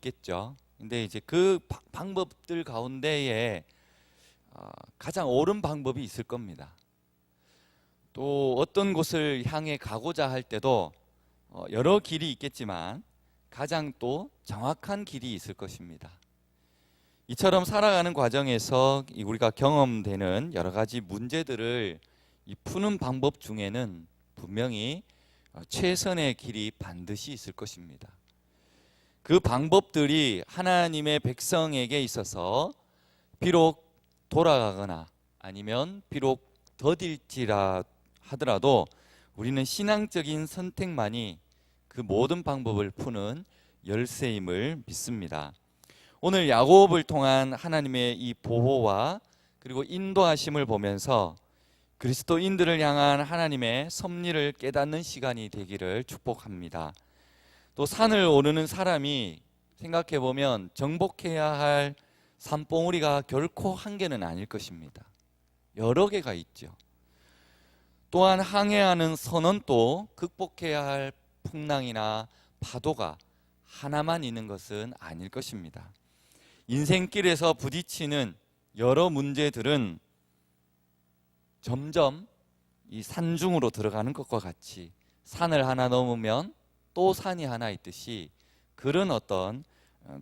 있겠죠. 근데 이제 그 방법들 가운데에 가장 옳은 방법이 있을 겁니다. 또 어떤 곳을 향해 가고자 할 때도 여러 길이 있겠지만 가장 또 정확한 길이 있을 것입니다. 이처럼 살아가는 과정에서 우리가 경험되는 여러 가지 문제들을 푸는 방법 중에는 분명히 최선의 길이 반드시 있을 것입니다. 그 방법들이 하나님의 백성에게 있어서 비록 돌아가거나 아니면 비록 더딜지라 하더라도 우리는 신앙적인 선택만이 그 모든 방법을 푸는 열쇠임을 믿습니다. 오늘 야곱을 통한 하나님의 이 보호와 그리고 인도하심을 보면서 그리스도인들을 향한 하나님의 섭리를 깨닫는 시간이 되기를 축복합니다. 또 산을 오르는 사람이 생각해 보면 정복해야 할 산봉우리가 결코 한 개는 아닐 것입니다. 여러 개가 있죠. 또한 항해하는 선은 또 극복해야 할 풍랑이나 파도가 하나만 있는 것은 아닐 것입니다. 인생길에서 부딪히는 여러 문제들은 점점 이 산중으로 들어가는 것과 같이 산을 하나 넘으면 또 산이 하나 있듯이 그런 어떤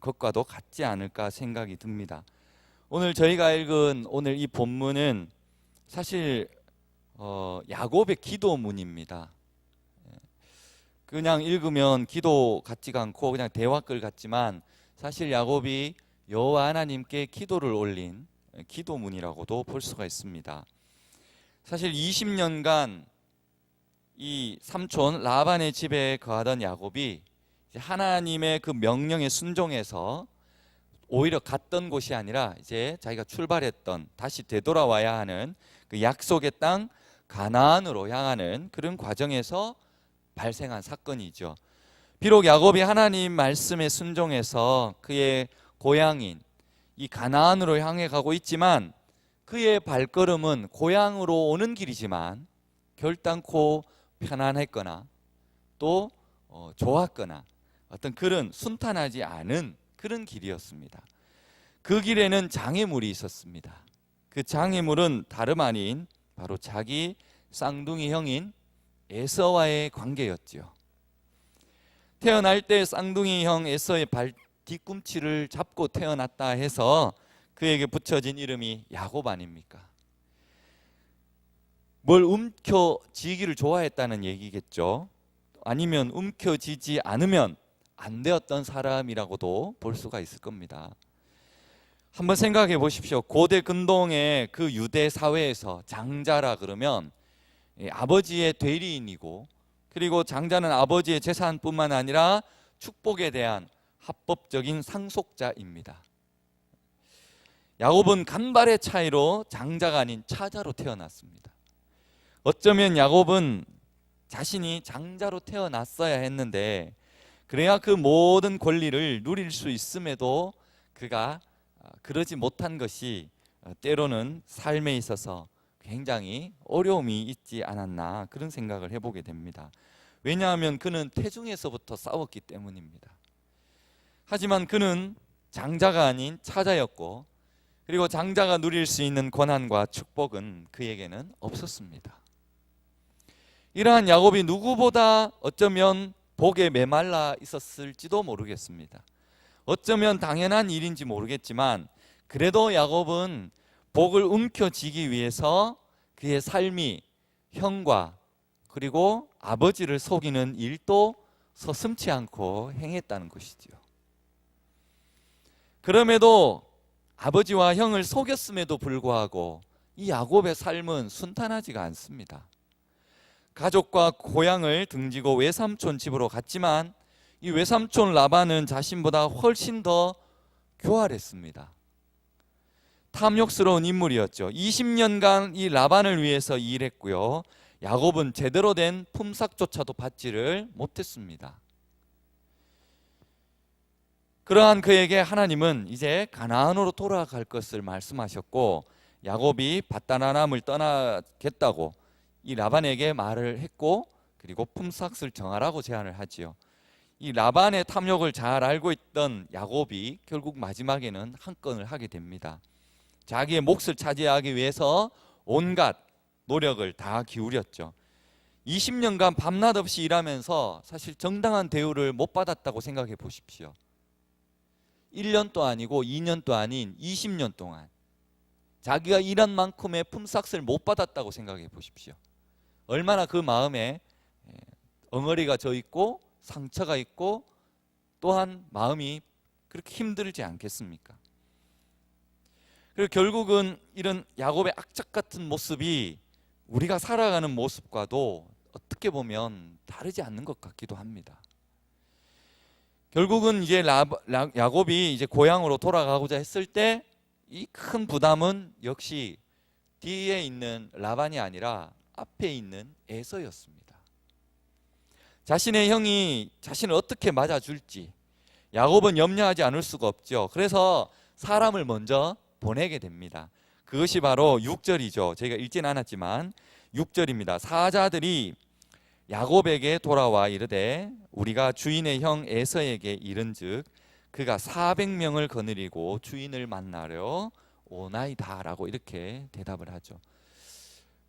것과도 같지 않을까 생각이 듭니다. 오늘 저희가 읽은 오늘 이 본문은 사실 야곱의 기도문입니다. 그냥 읽으면 기도 같지가 않고 그냥 대화글 같지만 사실 야곱이 여호와 하나님께 기도를 올린 기도문이라고도 볼 수가 있습니다. 사실 20년간 이 삼촌 라반의 집에 거하던 야곱이 하나님의 그 명령에 순종해서 오히려 갔던 곳이 아니라 이제 자기가 출발했던 다시 되돌아와야 하는 그 약속의 땅 가나안으로 향하는 그런 과정에서 발생한 사건이죠. 비록 야곱이 하나님 말씀에 순종해서 그의 고향인 이 가나안으로 향해 가고 있지만 그의 발걸음은 고향으로 오는 길이지만 결단코 편안했거나 또 좋았거나 어떤 그런 순탄하지 않은 그런 길이었습니다. 그 길에는 장애물이 있었습니다. 그 장애물은 다름 아닌 바로 자기 쌍둥이 형인 에서와의 관계였죠. 태어날 때 쌍둥이 형 에서의 발 뒤꿈치를 잡고 태어났다 해서 그에게 붙여진 이름이 야곱 아닙니까? 뭘 움켜쥐기를 좋아했다는 얘기겠죠. 아니면 움켜쥐지 않으면 안 되었던 사람이라고도 볼 수가 있을 겁니다. 한번 생각해 보십시오. 고대 근동의 그 유대 사회에서 장자라 그러면 아버지의 대리인이고 그리고 장자는 아버지의 재산뿐만 아니라 축복에 대한 합법적인 상속자입니다. 야곱은 간발의 차이로 장자가 아닌 차자로 태어났습니다. 어쩌면 야곱은 자신이 장자로 태어났어야 했는데 그래야 그 모든 권리를 누릴 수 있음에도 그가 그러지 못한 것이 때로는 삶에 있어서 굉장히 어려움이 있지 않았나 그런 생각을 해보게 됩니다. 왜냐하면 그는 태중에서부터 싸웠기 때문입니다. 하지만 그는 장자가 아닌 차자였고 그리고 장자가 누릴 수 있는 권한과 축복은 그에게는 없었습니다. 이러한 야곱이 누구보다 어쩌면 복에 메말라 있었을지도 모르겠습니다. 어쩌면 당연한 일인지 모르겠지만 그래도 야곱은 복을 움켜쥐기 위해서 그의 삶이 형과 그리고 아버지를 속이는 일도 서슴지 않고 행했다는 것이죠. 그럼에도 아버지와 형을 속였음에도 불구하고 이 야곱의 삶은 순탄하지가 않습니다. 가족과 고향을 등지고 외삼촌 집으로 갔지만 이 외삼촌 라반은 자신보다 훨씬 더 교활했습니다. 탐욕스러운 인물이었죠. 20년간 이 라반을 위해서 일했고요. 야곱은 제대로 된 품삯조차도 받지를 못했습니다. 그러한 그에게 하나님은 이제 가나안으로 돌아갈 것을 말씀하셨고 야곱이 밧다나람을 떠나겠다고 이 라반에게 말을 했고 그리고 품삯을 정하라고 제안을 하지요. 이 라반의 탐욕을 잘 알고 있던 야곱이 결국 마지막에는 한 건을 하게 됩니다. 자기의 몫을 차지하기 위해서 온갖 노력을 다 기울였죠. 20년간 밤낮 없이 일하면서 사실 정당한 대우를 못 받았다고 생각해 보십시오. 1년도 아니고 2년도 아닌 20년 동안 자기가 일한 만큼의 품삯을 못 받았다고 생각해 보십시오. 얼마나 그 마음에 엉어리가 져 있고 상처가 있고 또한 마음이 그렇게 힘들지 않겠습니까? 그리고 결국은 이런 야곱의 악착 같은 모습이 우리가 살아가는 모습과도 어떻게 보면 다르지 않는 것 같기도 합니다. 결국은 이제 야곱이 이제 고향으로 돌아가고자 했을 때 이 큰 부담은 역시 뒤에 있는 라반이 아니라 앞에 있는 에서였습니다. 자신의 형이 자신을 어떻게 맞아줄지 야곱은 염려하지 않을 수가 없죠. 그래서 사람을 먼저 보내게 됩니다. 그것이 바로 6절이죠. 저희가 읽진 않았지만 6절입니다. 사자들이 야곱에게 돌아와 이르되 우리가 주인의 형 에서에게 이른즉 그가 400명을 거느리고 주인을 만나려 오나이다 라고 이렇게 대답을 하죠.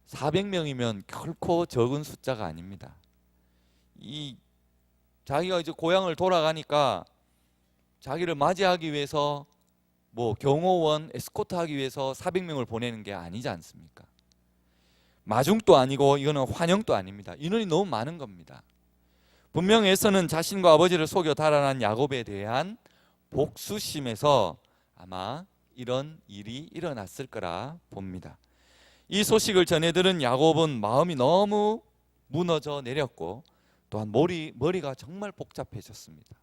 400명이면 결코 적은 숫자가 아닙니다. 자기가 이제 고향을 돌아가니까 자기를 맞이하기 위해서 뭐 경호원, 에스코트 하기 위해서 400명을 보내는 게 아니지 않습니까? 마중도 아니고 이거는 환영도 아닙니다. 인원이 너무 많은 겁니다. 분명 에서는 자신과 아버지를 속여 달아난 야곱에 대한 복수심에서 아마 이런 일이 일어났을 거라 봅니다. 이 소식을 전해 들은 야곱은 마음이 너무 무너져 내렸고 또한 머리가 정말 복잡해졌습니다.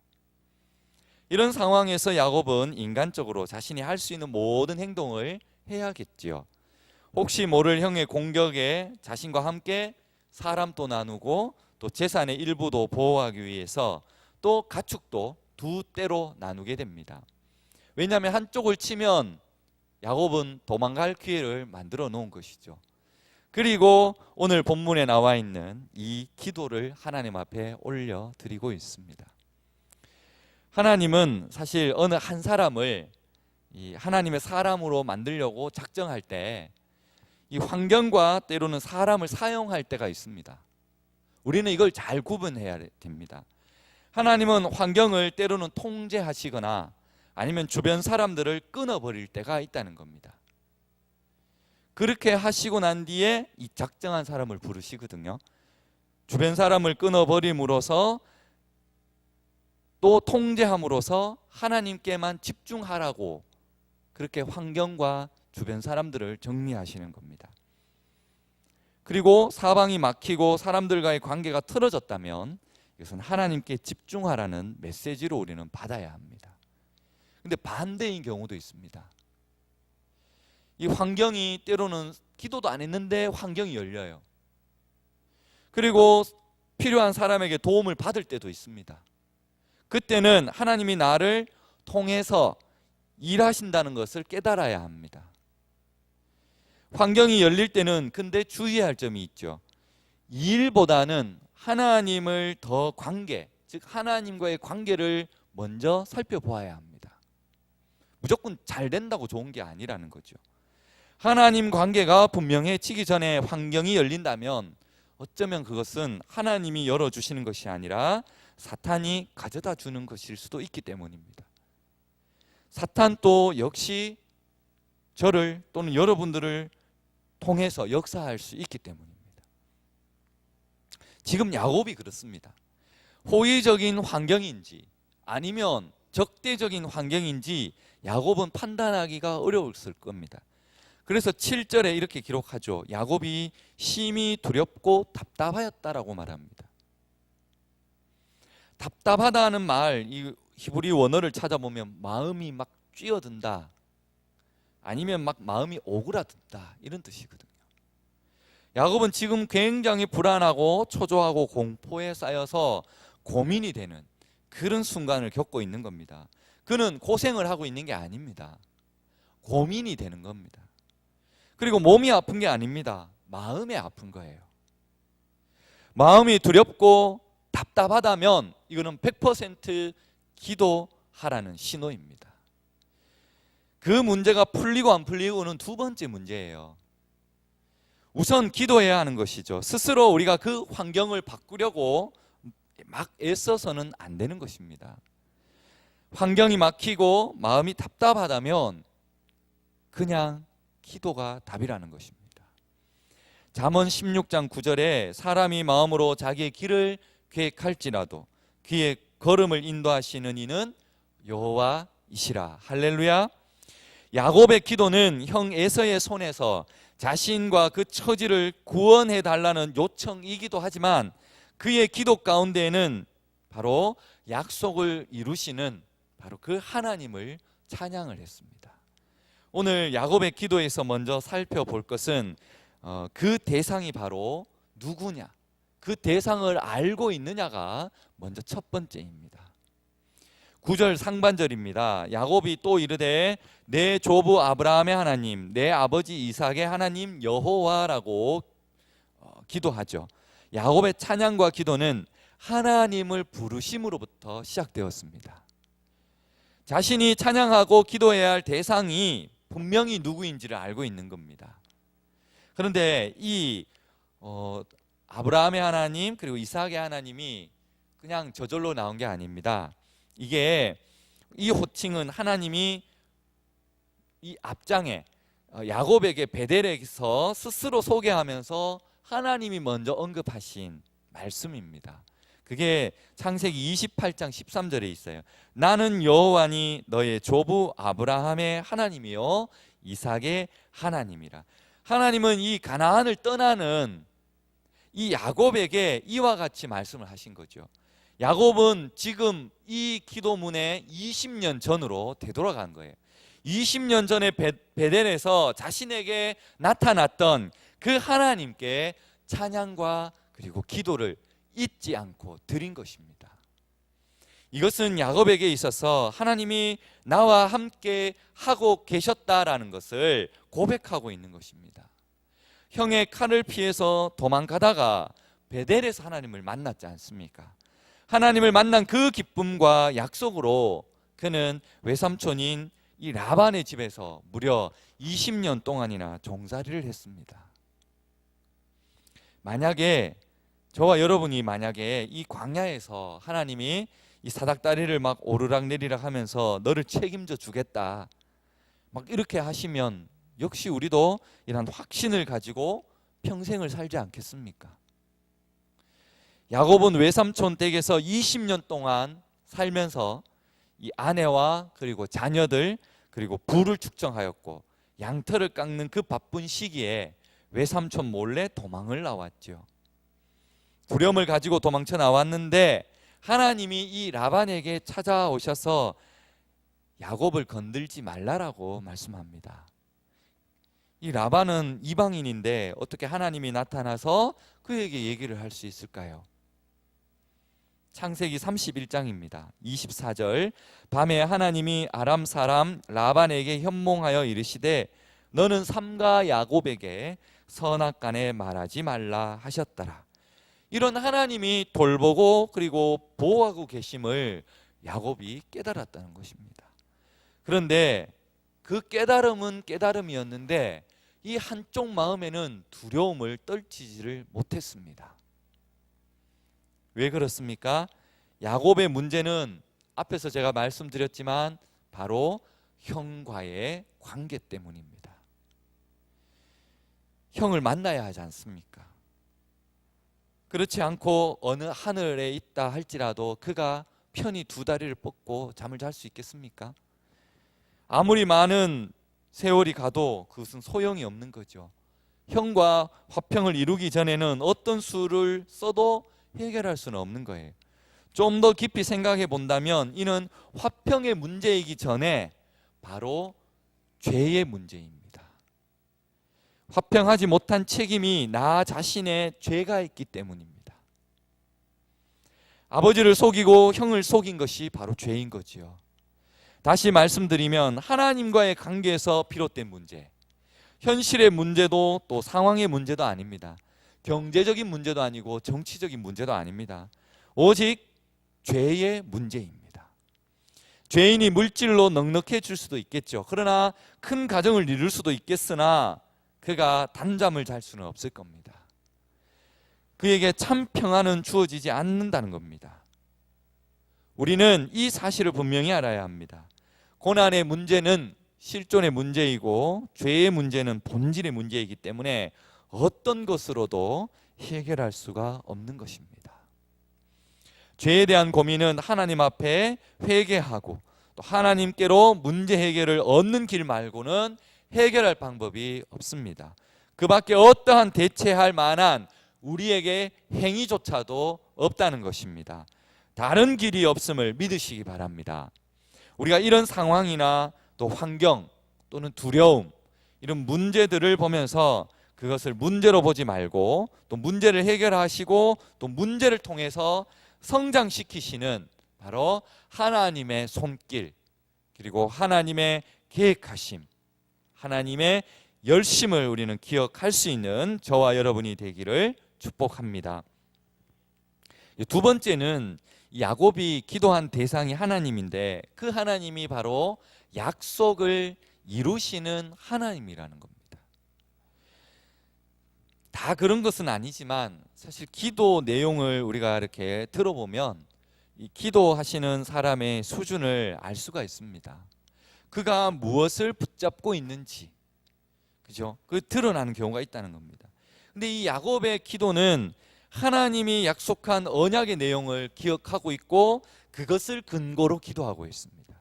이런 상황에서 야곱은 인간적으로 자신이 할 수 있는 모든 행동을 해야겠지요. 혹시 모를 형의 공격에 자신과 함께 사람도 나누고 또 재산의 일부도 보호하기 위해서 또 가축도 두 떼로 나누게 됩니다. 왜냐하면 한쪽을 치면 야곱은 도망갈 기회를 만들어 놓은 것이죠. 그리고 오늘 본문에 나와 있는 이 기도를 하나님 앞에 올려드리고 있습니다. 하나님은 사실 어느 한 사람을 이 하나님의 사람으로 만들려고 작정할 때 이 환경과 때로는 사람을 사용할 때가 있습니다. 우리는 이걸 잘 구분해야 됩니다. 하나님은 환경을 때로는 통제하시거나 아니면 주변 사람들을 끊어버릴 때가 있다는 겁니다. 그렇게 하시고 난 뒤에 이 작정한 사람을 부르시거든요. 주변 사람을 끊어버림으로써 또 통제함으로써 하나님께만 집중하라고 그렇게 환경과 주변 사람들을 정리하시는 겁니다. 그리고 사방이 막히고 사람들과의 관계가 틀어졌다면 이것은 하나님께 집중하라는 메시지로 우리는 받아야 합니다. 근데 반대인 경우도 있습니다. 이 환경이 때로는 기도도 안 했는데 환경이 열려요. 그리고 필요한 사람에게 도움을 받을 때도 있습니다. 그때는 하나님이 나를 통해서 일하신다는 것을 깨달아야 합니다. 환경이 열릴 때는 근데 주의해야 할 점이 있죠. 일보다는 하나님을 더 즉 하나님과의 관계를 먼저 살펴보아야 합니다. 무조건 잘 된다고 좋은 게 아니라는 거죠. 하나님 관계가 분명해지기 전에 환경이 열린다면 어쩌면 그것은 하나님이 열어주시는 것이 아니라 사탄이 가져다 주는 것일 수도 있기 때문입니다. 사탄도 역시 저를 또는 여러분들을 통해서 역사할 수 있기 때문입니다. 지금 야곱이 그렇습니다. 호의적인 환경인지 아니면 적대적인 환경인지 야곱은 판단하기가 어려웠을 겁니다. 그래서 7절에 이렇게 기록하죠. 야곱이 심히 두렵고 답답하였다라고 말합니다. 답답하다는 말, 이 히브리 원어를 찾아보면 마음이 막 쥐어든다, 아니면 막 마음이 오그라든다 이런 뜻이거든요. 야곱은 지금 굉장히 불안하고 초조하고 공포에 쌓여서 고민이 되는 그런 순간을 겪고 있는 겁니다. 그는 고생을 하고 있는 게 아닙니다. 고민이 되는 겁니다. 그리고 몸이 아픈 게 아닙니다. 마음이 아픈 거예요. 마음이 두렵고 답답하다면 이거는 100% 기도하라는 신호입니다. 그 문제가 풀리고 안 풀리고는 두 번째 문제예요. 우선 기도해야 하는 것이죠. 스스로 우리가 그 환경을 바꾸려고 막 애써서는 안 되는 것입니다. 환경이 막히고 마음이 답답하다면 그냥 기도가 답이라는 것입니다. 잠언 16장 9절에 사람이 마음으로 자기의 길을 계획할지라도 그의 걸음을 인도하시는 이는 여호와이시라. 할렐루야. 야곱의 기도는 형 에서의 손에서 자신과 그 처지를 구원해 달라는 요청이기도 하지만 그의 기도 가운데에는 바로 약속을 이루시는 바로 그 하나님을 찬양을 했습니다. 오늘 야곱의 기도에서 먼저 살펴볼 것은 그 대상이 바로 누구냐, 그 대상을 알고 있느냐가 먼저 첫 번째입니다. 9절 상반절입니다. 야곱이 또 이르되 내 조부 아브라함의 하나님, 내 아버지 이삭의 하나님 여호와라고 기도하죠. 야곱의 찬양과 기도는 하나님을 부르심으로부터 시작되었습니다. 자신이 찬양하고 기도해야 할 대상이 분명히 누구인지를 알고 있는 겁니다. 그런데 이 아브라함의 하나님 그리고 이삭의 하나님이 그냥 저절로 나온 게 아닙니다. 이게 이 호칭은 하나님이 이 앞장에 야곱에게 베델에서 스스로 소개하면서 하나님이 먼저 언급하신 말씀입니다. 그게 창세기 28장 13절에 있어요. 나는 여호와니 너의 조부 아브라함의 하나님이요 이삭의 하나님이라. 하나님은 이 가나안을 떠나는 이 야곱에게 이와 같이 말씀을 하신 거죠. 야곱은 지금 이 기도문에 20년 전으로 되돌아간 거예요. 20년 전에 베델에서 자신에게 나타났던 그 하나님께 찬양과 그리고 기도를 잊지 않고 드린 것입니다. 이것은 야곱에게 있어서 하나님이 나와 함께 하고 계셨다라는 것을 고백하고 있는 것입니다. 형의 칼을 피해서 도망가다가 베델에서 하나님을 만났지 않습니까? 하나님을 만난 그 기쁨과 약속으로 그는 외삼촌인 이 라반의 집에서 무려 20년 동안이나 종살이를 했습니다. 만약에 저와 여러분이 만약에 이 광야에서 하나님이 이 사닥다리를 막 오르락내리락 하면서 너를 책임져 주겠다 막 이렇게 하시면 역시 우리도 이런 확신을 가지고 평생을 살지 않겠습니까? 야곱은 외삼촌 댁에서 20년 동안 살면서 이 아내와 그리고 자녀들 그리고 부를 축정하였고 양털을 깎는 그 바쁜 시기에 외삼촌 몰래 도망을 나왔죠. 두려움을 가지고 도망쳐 나왔는데 하나님이 이 라반에게 찾아오셔서 야곱을 건들지 말라라고 말씀합니다. 이 라반은 이방인인데 어떻게 하나님이 나타나서 그에게 얘기를 할 수 있을까요? 창세기 31장입니다. 24절 밤에 하나님이 아람 사람 라반에게 현몽하여 이르시되 너는 삼가 야곱에게 선악간에 말하지 말라 하셨더라. 이런 하나님이 돌보고 그리고 보호하고 계심을 야곱이 깨달았다는 것입니다. 그런데 그 깨달음은 깨달음이었는데 이 한쪽 마음에는 두려움을 떨치지를 못했습니다. 왜 그렇습니까? 야곱의 문제는 앞에서 제가 말씀드렸지만 바로 형과의 관계 때문입니다. 형을 만나야 하지 않습니까? 그렇지 않고 어느 하늘에 있다 할지라도 그가 편히 두 다리를 뻗고 잠을 잘 수 있겠습니까? 아무리 많은 세월이 가도 그것은 소용이 없는 거죠. 형과 화평을 이루기 전에는 어떤 수를 써도 해결할 수는 없는 거예요. 좀 더 깊이 생각해 본다면 이는 화평의 문제이기 전에 바로 죄의 문제입니다. 화평하지 못한 책임이 나 자신의 죄가 있기 때문입니다. 아버지를 속이고 형을 속인 것이 바로 죄인 거지요. 다시 말씀드리면 하나님과의 관계에서 비롯된 문제, 현실의 문제도 또 상황의 문제도 아닙니다. 경제적인 문제도 아니고 정치적인 문제도 아닙니다. 오직 죄의 문제입니다. 죄인이 물질로 넉넉해질 수도 있겠죠. 그러나 큰 가정을 이룰 수도 있겠으나 그가 단잠을 잘 수는 없을 겁니다. 그에게 참 평안은 주어지지 않는다는 겁니다. 우리는 이 사실을 분명히 알아야 합니다. 고난의 문제는 실존의 문제이고 죄의 문제는 본질의 문제이기 때문에 어떤 것으로도 해결할 수가 없는 것입니다. 죄에 대한 고민은 하나님 앞에 회개하고 또 하나님께로 문제 해결을 얻는 길 말고는 해결할 방법이 없습니다. 그 밖에 어떠한 대체할 만한 우리에게 행위조차도 없다는 것입니다. 다른 길이 없음을 믿으시기 바랍니다. 우리가 이런 상황이나 또 환경 또는 두려움 이런 문제들을 보면서 그것을 문제로 보지 말고 또 문제를 해결하시고 또 문제를 통해서 성장시키시는 바로 하나님의 손길 그리고 하나님의 계획하심 하나님의 열심을 우리는 기억할 수 있는 저와 여러분이 되기를 축복합니다. 두 번째는 야곱이 기도한 대상이 하나님인데 그 하나님이 바로 약속을 이루시는 하나님이라는 겁니다. 다 그런 것은 아니지만 사실 기도 내용을 우리가 이렇게 들어보면 이 기도하시는 사람의 수준을 알 수가 있습니다. 그가 무엇을 붙잡고 있는지 그죠? 그 드러나는 경우가 있다는 겁니다. 근데 이 야곱의 기도는 하나님이 약속한 언약의 내용을 기억하고 있고 그것을 근거로 기도하고 있습니다.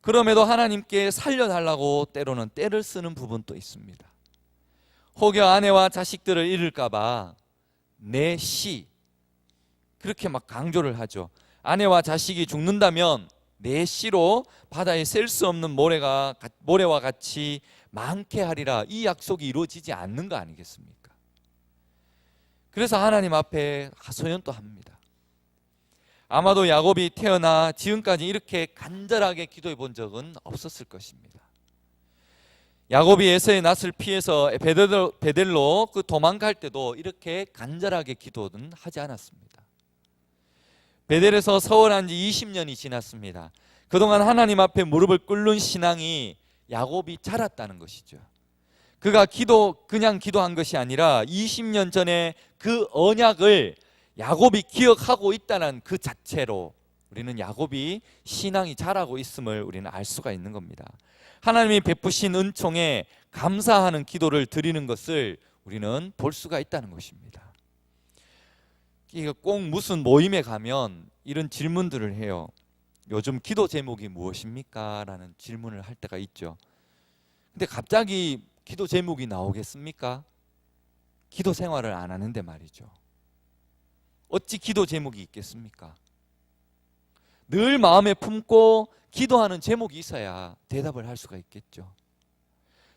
그럼에도 하나님께 살려달라고 때로는 떼를 쓰는 부분도 있습니다. 혹여 아내와 자식들을 잃을까 봐 내 시 그렇게 막 강조를 하죠. 아내와 자식이 죽는다면 내 씨로 바다에 셀 수 없는 모래와 같이 많게 하리라. 이 약속이 이루어지지 않는 거 아니겠습니까? 그래서 하나님 앞에 하소연도 합니다. 아마도 야곱이 태어나 지금까지 이렇게 간절하게 기도해 본 적은 없었을 것입니다. 야곱이 에서의 낯을 피해서 베델로 그 도망갈 때도 이렇게 간절하게 기도는 하지 않았습니다. 베델에서 서원한 지 20년이 지났습니다. 그동안 하나님 앞에 무릎을 꿇는 신앙이 야곱이 자랐다는 것이죠. 그가 그냥 기도한 것이 아니라 20년 전에 그 언약을 야곱이 기억하고 있다는 그 자체로 우리는 야곱이 신앙이 자라고 있음을 우리는 알 수가 있는 겁니다. 하나님이 베푸신 은총에 감사하는 기도를 드리는 것을 우리는 볼 수가 있다는 것입니다. 꼭 무슨 모임에 가면 이런 질문들을 해요. 요즘 기도 제목이 무엇입니까? 라는 질문을 할 때가 있죠. 근데 갑자기 기도 제목이 나오겠습니까? 기도 생활을 안 하는데 말이죠. 어찌 기도 제목이 있겠습니까? 늘 마음에 품고 기도하는 제목이 있어야 대답을 할 수가 있겠죠.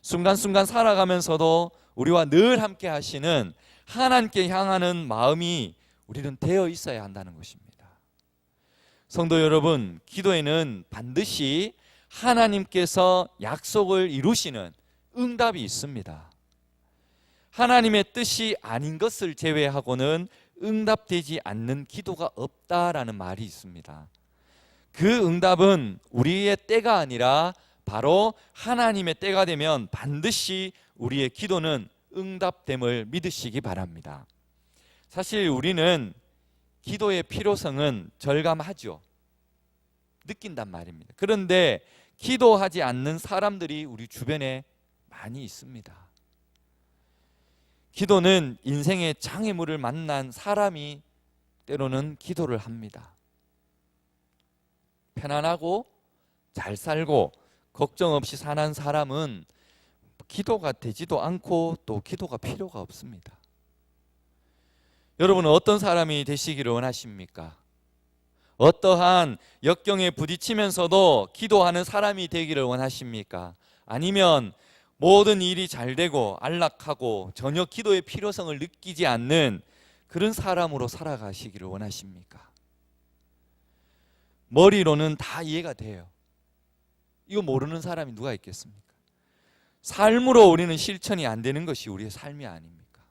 순간순간 살아가면서도 우리와 늘 함께 하시는 하나님께 향하는 마음이 우리는 되어 있어야 한다는 것입니다. 성도 여러분, 기도에는 반드시 하나님께서 약속을 이루시는 응답이 있습니다. 하나님의 뜻이 아닌 것을 제외하고는 응답되지 않는 기도가 없다라는 말이 있습니다. 그 응답은 우리의 때가 아니라 바로 하나님의 때가 되면 반드시 우리의 기도는 응답됨을 믿으시기 바랍니다. 사실 우리는 기도의 필요성은 절감하죠. 느낀단 말입니다. 그런데 기도하지 않는 사람들이 우리 주변에 많이 있습니다. 기도는 인생의 장애물을 만난 사람이 때로는 기도를 합니다. 편안하고 잘 살고 걱정 없이 사는 사람은 기도가 되지도 않고 또 기도가 필요가 없습니다. 여러분은 어떤 사람이 되시기를 원하십니까? 어떠한 역경에 부딪히면서도 기도하는 사람이 되기를 원하십니까? 아니면 모든 일이 잘 되고 안락하고 전혀 기도의 필요성을 느끼지 않는 그런 사람으로 살아가시기를 원하십니까? 머리로는 다 이해가 돼요. 이거 모르는 사람이 누가 있겠습니까? 삶으로 우리는 실천이 안 되는 것이 우리의 삶이 아닙니까?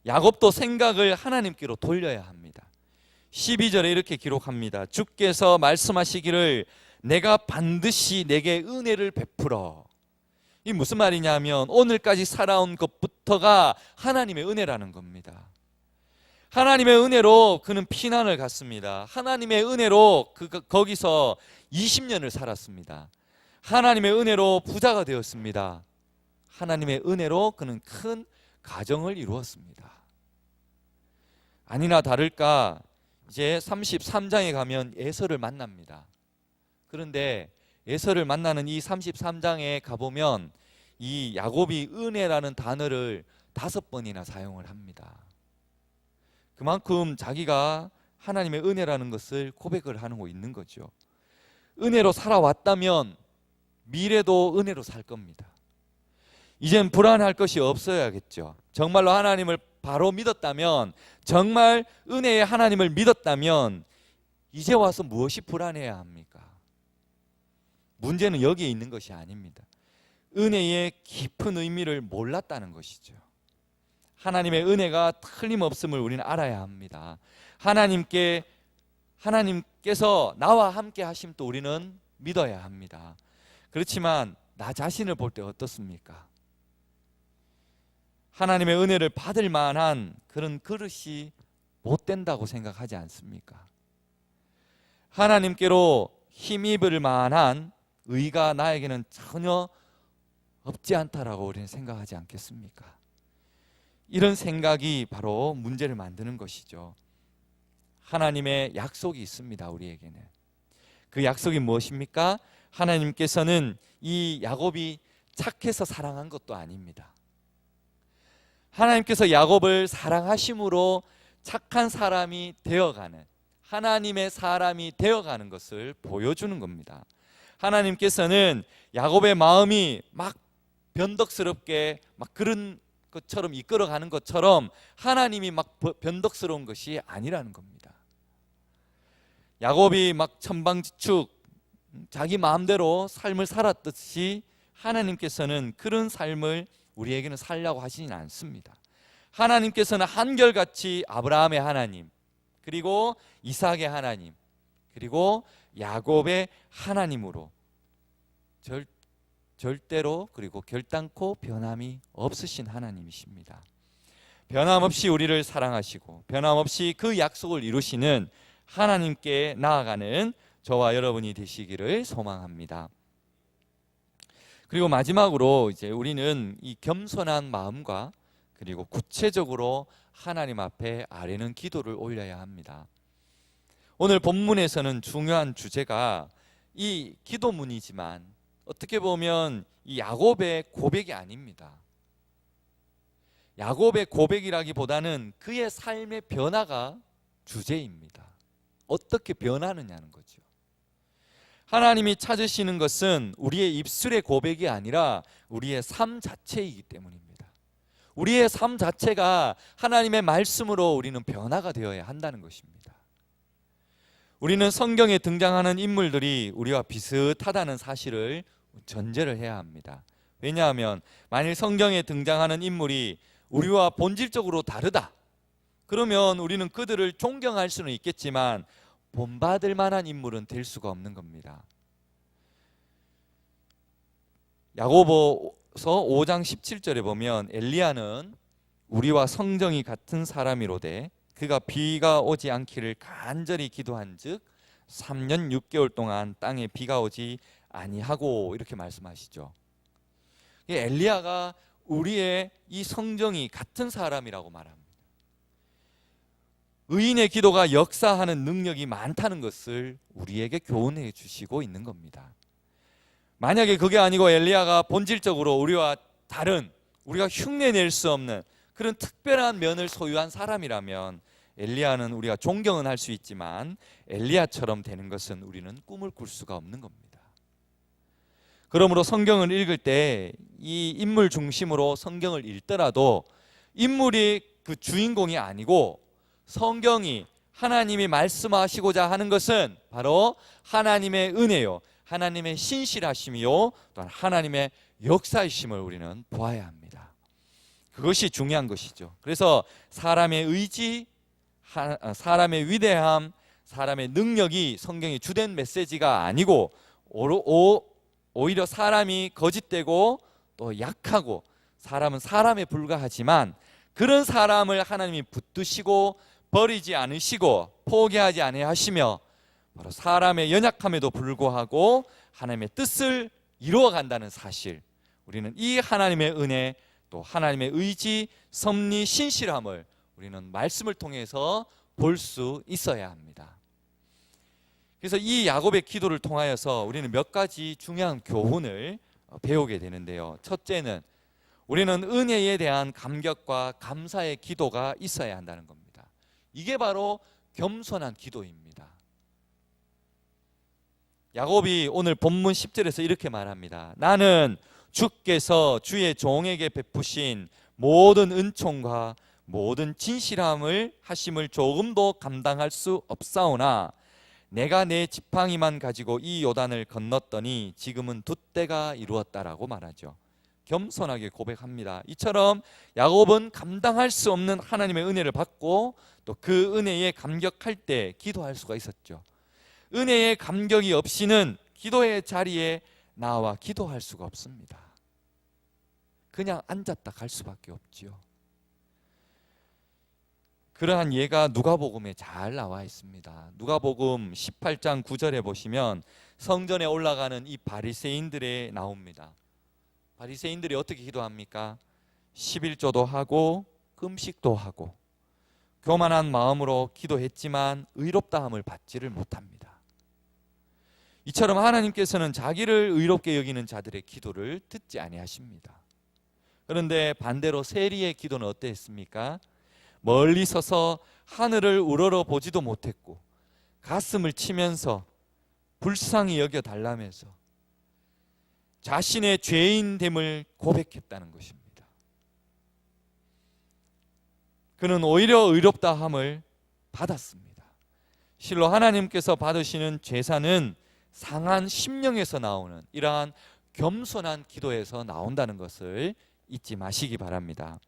야곱도 생각을 하나님께로 돌려야 합니다. 12절에 이렇게 기록합니다. 주께서 말씀하시기를 내가 반드시 내게 은혜를 베풀어. 이 무슨 말이냐면 오늘까지 살아온 것부터가 하나님의 은혜라는 겁니다. 하나님의 은혜로 그는 피난을 갔습니다. 하나님의 은혜로 거기서 20년을 살았습니다. 하나님의 은혜로 부자가 되었습니다. 하나님의 은혜로 그는 큰 가정을 이루었습니다. 아니나 다를까 이제 33장에 가면 에서를 만납니다. 그런데 에서를 만나는 이 33장에 가보면 이 야곱이 은혜라는 단어를 5번이나 사용을 합니다. 그만큼 자기가 하나님의 은혜라는 것을 고백을 하고 있는 거죠. 은혜로 살아왔다면 미래도 은혜로 살 겁니다. 이젠 불안할 것이 없어야겠죠. 정말로 하나님을 바로 믿었다면, 정말 은혜의 하나님을 믿었다면 이제 와서 무엇이 불안해야 합니까? 문제는 여기에 있는 것이 아닙니다. 은혜의 깊은 의미를 몰랐다는 것이죠. 하나님의 은혜가 틀림없음을 우리는 알아야 합니다. 하나님께서 나와 함께 하심도 우리는 믿어야 합니다. 그렇지만 나 자신을 볼 때 어떻습니까? 하나님의 은혜를 받을 만한 그런 그릇이 못 된다고 생각하지 않습니까? 하나님께로 힘입을 만한 의가 나에게는 전혀 없지 않다라고 우리는 생각하지 않겠습니까? 이런 생각이 바로 문제를 만드는 것이죠. 하나님의 약속이 있습니다. 우리에게는. 그 약속이 무엇입니까? 하나님께서는 이 야곱이 착해서 사랑한 것도 아닙니다. 하나님께서 야곱을 사랑하심으로 착한 사람이 되어가는, 하나님의 사람이 되어가는 것을 보여주는 겁니다. 하나님께서는 야곱의 마음이 막 변덕스럽게 막 그런 것처럼 이끌어가는 것처럼 하나님이 막 변덕스러운 것이 아니라는 겁니다. 야곱이 막 천방지축 자기 마음대로 삶을 살았듯이 하나님께서는 그런 삶을 우리에게는 살려고 하시진 않습니다. 하나님께서는 한결같이 아브라함의 하나님, 그리고 이삭의 하나님, 그리고 야곱의 하나님으로 절대로 그리고 결단코 변함이 없으신 하나님이십니다. 변함없이 우리를 사랑하시고 변함없이 그 약속을 이루시는 하나님께 나아가는 저와 여러분이 되시기를 소망합니다. 그리고 마지막으로 이제 우리는 이 겸손한 마음과 그리고 구체적으로 하나님 앞에 아뢰는 기도를 올려야 합니다. 오늘 본문에서는 중요한 주제가 이 기도문이지만 어떻게 보면 이 야곱의 고백이 아닙니다. 야곱의 고백이라기보다는 그의 삶의 변화가 주제입니다. 어떻게 변하느냐는 거죠. 하나님이 찾으시는 것은 우리의 입술의 고백이 아니라 우리의 삶 자체이기 때문입니다. 우리의 삶 자체가 하나님의 말씀으로 우리는 변화가 되어야 한다는 것입니다. 우리는 성경에 등장하는 인물들이 우리와 비슷하다는 사실을 전제를 해야 합니다. 왜냐하면 만일 성경에 등장하는 인물이 우리와 본질적으로 다르다, 그러면 우리는 그들을 존경할 수는 있겠지만 본받을 만한 인물은 될 수가 없는 겁니다. 야고보서 5장 17절에 보면 엘리야는 우리와 성정이 같은 사람이로되 그가 비가 오지 않기를 간절히 기도한즉 3년 6개월 동안 땅에 비가 오지 아니하고 이렇게 말씀하시죠. 엘리야가 우리의 이 성정이 같은 사람이라고 말합니다. 의인의 기도가 역사하는 능력이 많다는 것을 우리에게 교훈해 주시고 있는 겁니다. 만약에 그게 아니고 엘리야가 본질적으로 우리와 다른, 우리가 흉내낼 수 없는 그런 특별한 면을 소유한 사람이라면 엘리야는 우리가 존경은 할 수 있지만 엘리야처럼 되는 것은 우리는 꿈을 꿀 수가 없는 겁니다. 그러므로 성경을 읽을 때 이 인물 중심으로 성경을 읽더라도 인물이 그 주인공이 아니고 성경이 하나님이 말씀하시고자 하는 것은 바로 하나님의 은혜요, 하나님의 신실하심이요, 또한 하나님의 역사이심을 우리는 보아야 합니다. 그것이 중요한 것이죠. 그래서 사람의 의지, 사람의 위대함, 사람의 능력이 성경의 주된 메시지가 아니고 오히려 사람이 거짓되고 또 약하고 사람은 사람에 불과하지만 그런 사람을 하나님이 붙드시고 버리지 않으시고 포기하지 아니하시며 바로 사람의 연약함에도 불구하고 하나님의 뜻을 이루어간다는 사실, 우리는 이 하나님의 은혜 또 하나님의 의지, 섭리, 신실함을 우리는 말씀을 통해서 볼 수 있어야 합니다. 그래서 이 야곱의 기도를 통하여서 우리는 몇 가지 중요한 교훈을 배우게 되는데요. 첫째는 우리는 은혜에 대한 감격과 감사의 기도가 있어야 한다는 겁니다. 이게 바로 겸손한 기도입니다. 야곱이 오늘 본문 10절에서 이렇게 말합니다. 나는 주께서 주의 종에게 베푸신 모든 은총과 모든 진실함을 하심을 조금도 감당할 수 없사오나 내가 내 지팡이만 가지고 이 요단을 건넜더니 지금은 두 때가 이루었다라고 말하죠. 겸손하게 고백합니다. 이처럼 야곱은 감당할 수 없는 하나님의 은혜를 받고 또 그 은혜에 감격할 때 기도할 수가 있었죠. 은혜의 감격이 없이는 기도의 자리에 나와 기도할 수가 없습니다. 그냥 앉았다 갈 수밖에 없지요. 그러한 예가 누가복음에 잘 나와 있습니다. 누가복음 18장 9절에 보시면 성전에 올라가는 이 바리새인들에 나옵니다. 바리새인들이 어떻게 기도합니까? 11조도 하고 금식도 하고 교만한 마음으로 기도했지만 의롭다함을 받지를 못합니다. 이처럼 하나님께서는 자기를 의롭게 여기는 자들의 기도를 듣지 아니하십니다. 그런데 반대로 세리의 기도는 어땠습니까? 멀리 서서 하늘을 우러러 보지도 못했고 가슴을 치면서 불쌍히 여겨 달라면서 자신의 죄인됨을 고백했다는 것입니다. 그는 오히려 의롭다함을 받았습니다. 실로 하나님께서 받으시는 제사는 상한 심령에서 나오는 이러한 겸손한 기도에서 나온다는 것을 잊지 마시기 바랍니다.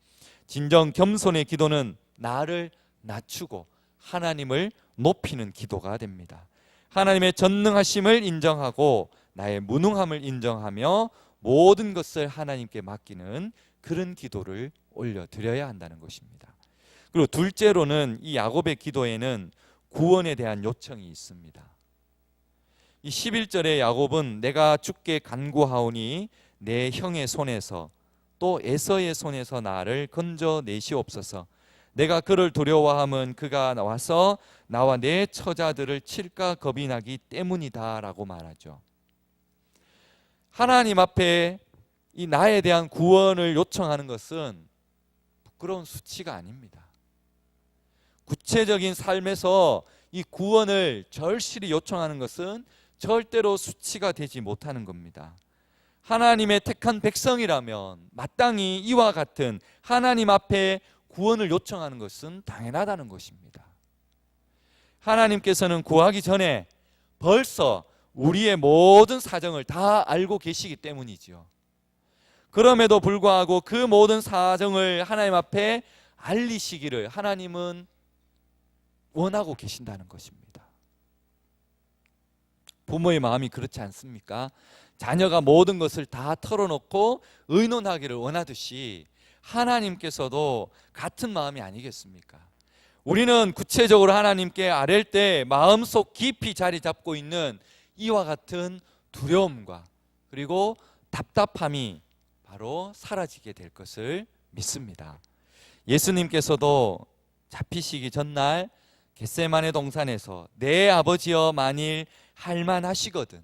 진정 겸손의 기도는 나를 낮추고 하나님을 높이는 기도가 됩니다. 하나님의 전능하심을 인정하고 나의 무능함을 인정하며 모든 것을 하나님께 맡기는 그런 기도를 올려드려야 한다는 것입니다. 그리고 둘째로는 이 야곱의 기도에는 구원에 대한 요청이 있습니다. 이 11절에 야곱은 내가 주께 간구하오니 내 형의 손에서 또 에서의 손에서 나를 건져내시옵소서. 내가 그를 두려워함은 그가 나와서 나와 내 처자들을 칠까 겁이 나기 때문이다 라고 말하죠. 하나님 앞에 이 나에 대한 구원을 요청하는 것은 부끄러운 수치가 아닙니다. 구체적인 삶에서 이 구원을 절실히 요청하는 것은 절대로 수치가 되지 못하는 겁니다. 하나님의 택한 백성이라면 마땅히 이와 같은 하나님 앞에 구원을 요청하는 것은 당연하다는 것입니다. 하나님께서는 구하기 전에 벌써 우리의 모든 사정을 다 알고 계시기 때문이지요. 그럼에도 불구하고 그 모든 사정을 하나님 앞에 알리시기를 하나님은 원하고 계신다는 것입니다. 부모의 마음이 그렇지 않습니까? 자녀가 모든 것을 다 털어놓고 의논하기를 원하듯이 하나님께서도 같은 마음이 아니겠습니까? 우리는 구체적으로 하나님께 아랠 때 마음속 깊이 자리 잡고 있는 이와 같은 두려움과 그리고 답답함이 바로 사라지게 될 것을 믿습니다. 예수님께서도 잡히시기 전날 겟세마네 동산에서 내 아버지여 만일 할만하시거든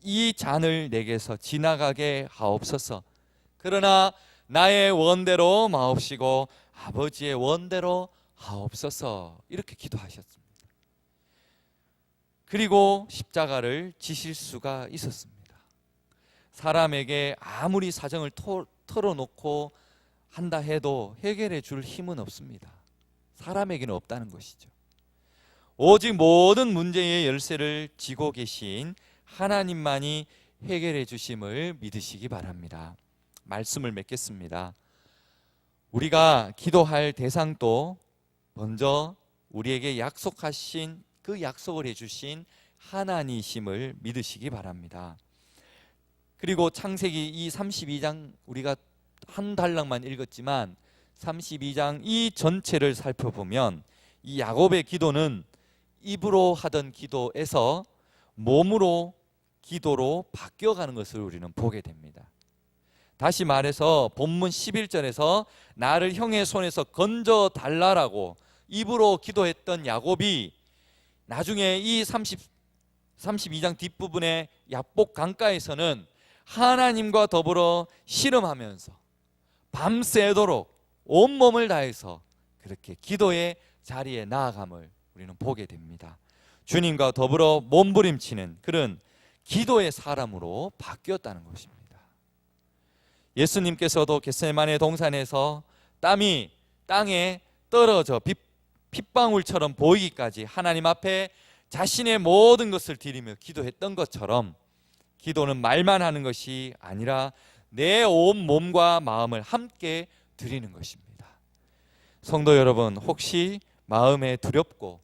이 잔을 내게서 지나가게 하옵소서. 그러나 나의 원대로 마옵시고 아버지의 원대로 하옵소서. 이렇게 기도하셨습니다. 그리고 십자가를 지실 수가 있었습니다. 사람에게 아무리 사정을 털어놓고 한다 해도 해결해 줄 힘은 없습니다. 사람에게는 없다는 것이죠. 오직 모든 문제의 열쇠를 쥐고 계신 하나님만이 해결해 주심을 믿으시기 바랍니다. 말씀을 맺겠습니다. 우리가 기도할 대상도 먼저 우리에게 약속하신 그 약속을 해주신 하나님이심을 믿으시기 바랍니다. 그리고 창세기 이 32장 우리가 한 달락만 읽었지만 32장 이 전체를 살펴보면 이 야곱의 기도는 입으로 하던 기도에서 몸으로 기도로 바뀌어가는 것을 우리는 보게 됩니다. 다시 말해서 본문 11절에서 나를 형의 손에서 건져 달라라고 입으로 기도했던 야곱이 나중에 이 32장 뒷부분의 야복 강가에서는 하나님과 더불어 씨름하면서 밤새도록 온몸을 다해서 그렇게 기도의 자리에 나아감을 우리는 보게 됩니다. 주님과 더불어 몸부림치는 그런 기도의 사람으로 바뀌었다는 것입니다. 예수님께서도 겟세마네 동산에서 땀이 땅에 떨어져 핏방울처럼 보이기까지 하나님 앞에 자신의 모든 것을 드리며 기도했던 것처럼 기도는 말만 하는 것이 아니라 내 온 몸과 마음을 함께 드리는 것입니다. 성도 여러분, 혹시 마음에 두렵고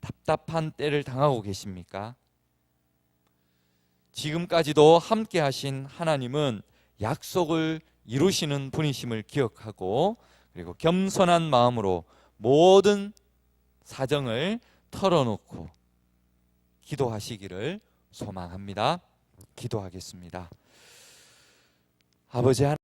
답답한 때를 당하고 계십니까? 지금까지도 함께 하신 하나님은 약속을 이루시는 분이심을 기억하고 그리고 겸손한 마음으로 모든 사정을 털어놓고 기도하시기를 소망합니다. 기도하겠습니다. 아버지 하나님,